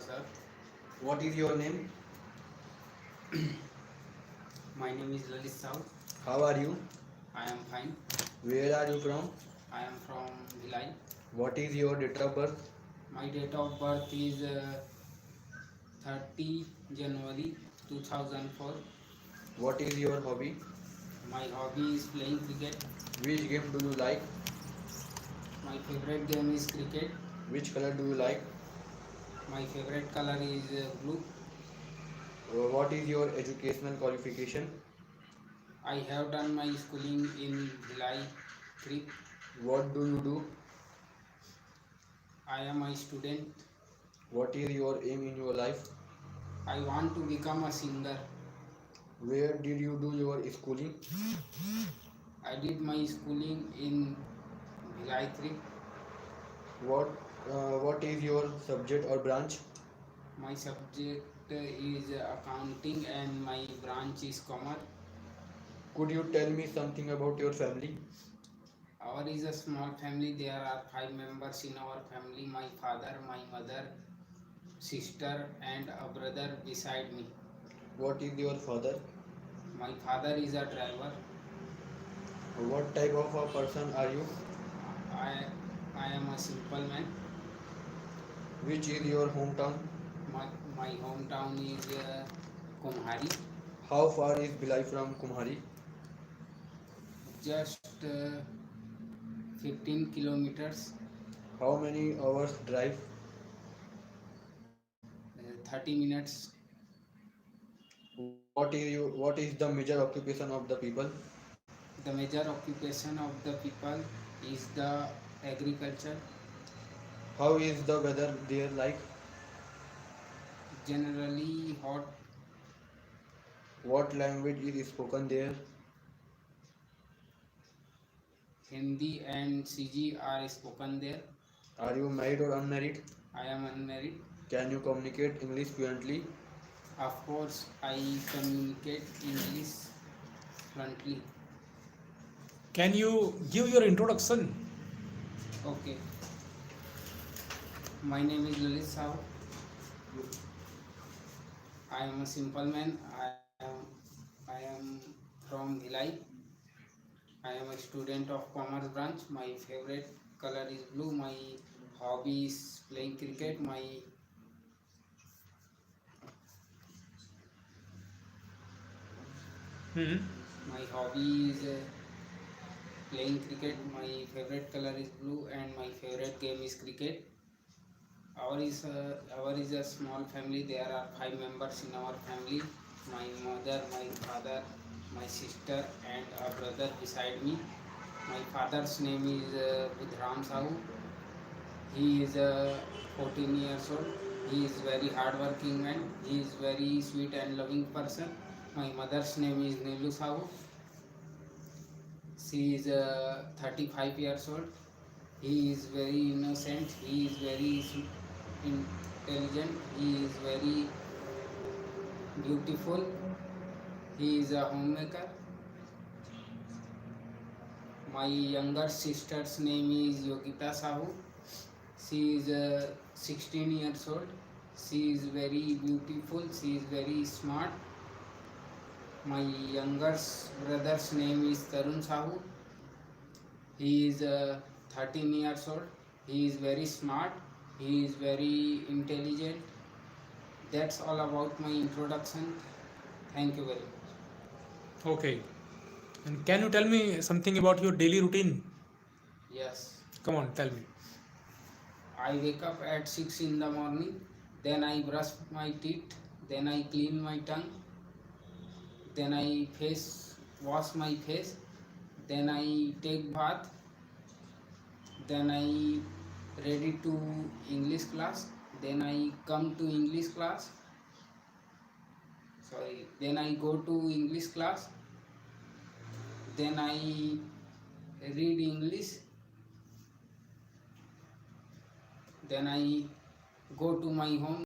sir. What is your name? My name is Lalit Sahu. How are you? I am fine. Where are you from? I am from Bhilai. What is your date of birth? My date of birth is 30 January 2004. What is your hobby? My hobby is playing cricket. Which game do you like? My favorite game is cricket. Which color do you like? My favorite color is blue. What is your educational qualification? I have done my schooling in Bhilai 3. What do you do? I am a student. What is your aim in your life? I want to become a singer. Where did you do your schooling? I did my schooling in Bhilai 3. What what is your subject or branch? My subject is accounting and my branch is commerce. Could you tell me something about your family? Our is a small family. There are 5 members in our family. My father, my mother, sister and a brother beside me. What is your father? My father is a driver. What type of a person are you? I, I am a simple man. Which is your hometown? My hometown is Kumhari. How far is Bhilai from Kumhari? Just 15 kilometers, How many hours drive? 30 minutes. What is the major occupation of the people? The major occupation of the people is the agriculture. How is the weather there like? Generally hot. What language is spoken there? Hindi and CG are spoken there. Are you married or unmarried? I am unmarried. Can you communicate English fluently? Of course, I communicate English fluently. Can you give your introduction? Okay. My name is Lalit Sahu. I am a simple man. I am from Bhilai. I am a student of commerce branch. My favorite color is blue. My hobby is playing cricket. Hmm. My hobby is playing cricket. My favorite color is blue and my favorite game is cricket. Our is a small family. There are 5 members in our family. My mother, my father, my sister and a brother beside me. My father's name is Budram Sahu. He is 14 years old. He is very hardworking man. He is very sweet and loving person. My mother's name is Nelu Sahu. She is 35 years old. He is very innocent. He is very intelligent. He is very beautiful. He is a homemaker. My younger sister's name is Yogita Sahu. She is 16 years old. She is very beautiful. She is very smart. My younger brother's name is Tarun Sahu. He is 13 years old. He is very smart. He is very intelligent. That's all about my introduction. Thank you very much. Okay. And can you tell me something about your daily routine? Yes. Come on, tell me. I wake up at 6 in the morning. Then I brush my teeth. Then I clean my tongue. Then I wash my face. Then I take bath. Then I ready to English class. Then I come to English class. Then I go to English class. Then I read English. Then I go to my home.